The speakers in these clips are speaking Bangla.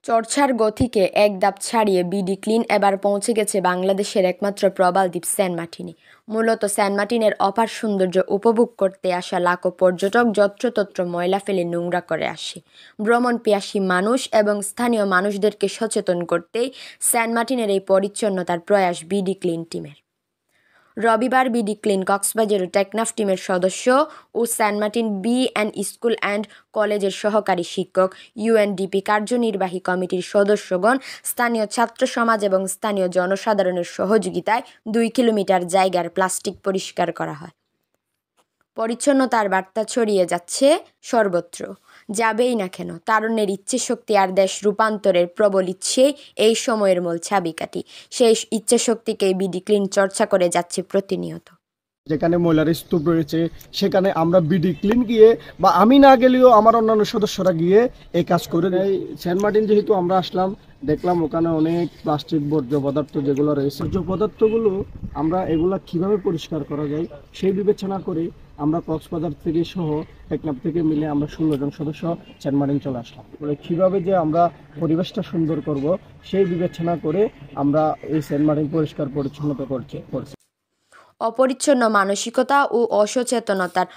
চর্চার গতিকে এক ধাপ ছাড়িয়ে বিডি ক্লিন এবার পৌঁছে গেছে বাংলাদেশের একমাত্র প্রবাল দ্বীপ সেন্ট মার্টিনে। মূলত সেন্ট মার্টিনের অপার সৌন্দর্য উপভোগ করতে আসা লাখো পর্যটক যত্রতত্র ময়লা ফেলে নোংরা করে আসে। ভ্রমণ পিয়াসী মানুষ এবং স্থানীয় মানুষদেরকে সচেতন করতেই সেন্ট মার্টিনের এই পরিচ্ছন্নতার প্রয়াস বিডি ক্লিন টিমের। রবিবার বিডি ক্লিন কক্সবাজার ও টেকনাফ টিমের সদস্য ও সেন্ট মার্টিন বি&ই স্কুল অ্যান্ড কলেজের সহকারী শিক্ষক, ইউএনডিপি কার্যনির্বাহী কমিটির সদস্যগণ, স্থানীয় ছাত্র সমাজ এবং স্থানীয় জনসাধারণের সহযোগিতায় 2 কিলোমিটার জায়গার প্লাস্টিক পরিষ্কার করা হয়। পরিচ্ছন্নতার বার্তা ছড়িয়ে যাচ্ছে সর্বত্র। যাবেই না কেন, তারুণ্যের ইচ্ছে শক্তি আর দেশ রূপান্তরের প্রবল ইচ্ছেই এই সময়ের মূল চাবিকাঠি। সেই ইচ্ছে শক্তিকেই বিডি ক্লিন চর্চা করে যাচ্ছে প্রতিনিয়ত। যেখানে ময়লার স্তূপ রয়েছে সেখানে আমরা বিডি ক্লিন গিয়ে বা আমি না গেলেও আমার অন্যান্য সদস্যরা গিয়ে এই কাজ করে দেয়। সেন্ট মার্টিন যেহেতু আমরা আসলাম, দেখলাম ওখানে অনেক প্লাস্টিক বর্জ্য পদার্থ যেগুলো রয়েছে, বর্জ্য পদার্থগুলো আমরা এগুলা কিভাবে পরিষ্কার করা যায় সেই বিবেচনা করে আমরা কক্সবাজার থেকে সহ টেকনাফ থেকে মিলে আমরা 16 জন সদস্য সেন্ট মার্টিন চলে আসলাম। কিভাবে যে আমরা পরিবেশটা সুন্দর করব সেই বিবেচনা করে আমরা এই সেন্ট মার্টিন পরিষ্কার পরিচ্ছন্নতা করছি। অপরিচ্ছন্ন মানসিকতা ও অসচেতনতার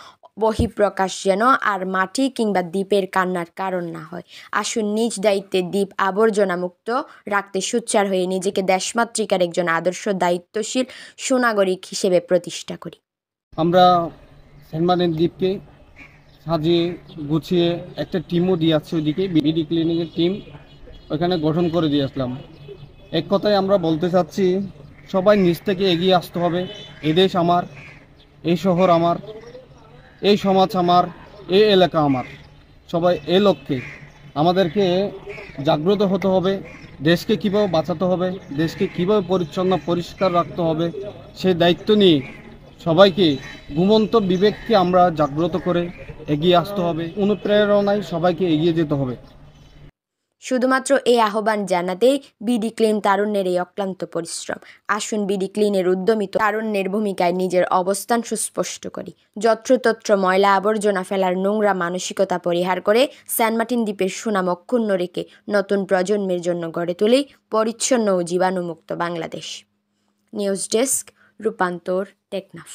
বহিঃপ্রকাশ যেন আর মাটি কিংবা দ্বীপের কান্নার কারণ না হয়। আসুন নিজ দায়িত্বে দ্বীপ আবর্জনা মুক্ত রাখতে সোচ্চার হয়ে নিজেকে দেশমাতৃকার একজন আদর্শ দায়িত্বশীল সুনাগরিক হিসেবে প্রতিষ্ঠা করি। আমরা সেন্ট মার্টিন দ্বীপকে সাজিয়ে গুছিয়ে একটা টিমও দিয়ে আসছে, ওইদিকে বিডি ক্লিনিংয়ের টিম ওইখানে গঠন করে দিয়ে আসলাম। এক কথায় আমরা বলতে চাচ্ছি, সবাই নিজ থেকে এগিয়ে আসতে হবে। এই দেশ আমার, এই শহর আমার, এই সমাজ আমার, এই এলাকা আমার। সবাই এই লক্ষ্যে আমাদেরকে জাগ্রত হতে হবে। দেশকে কীভাবে বাঁচাতে হবে, দেশকে কীভাবে পরিচ্ছন্ন পরিষ্কার রাখতে হবে, সেই দায়িত্ব নিয়ে সবাইকে ঘুমন্ত বিবেককে আমরা জাগ্রত করে এগিয়ে আসতে হবে। অনুপ্রেরণায় সবাইকে এগিয়ে যেতে হবে। শুধুমাত্র এই আহ্বান জানাতেই বিডি ক্লিন তারুণ্যের এই অক্লান্ত পরিশ্রম। আসুন বিডি ক্লিনের উদ্যমী তারুণ্যের ভূমিকায় নিজের অবস্থান সুস্পষ্ট করি। যত্রতত্র ময়লা আবর্জনা ফেলার নোংরা মানসিকতা পরিহার করে সেন্ট মার্টিন দ্বীপের সুনাম অক্ষুণ্ণ রেখে নতুন প্রজন্মের জন্য গড়ে তুলি পরিচ্ছন্ন ও জীবাণুমুক্ত বাংলাদেশ। নিউজ ডেস্ক, রূপান্তর, টেকনাফ।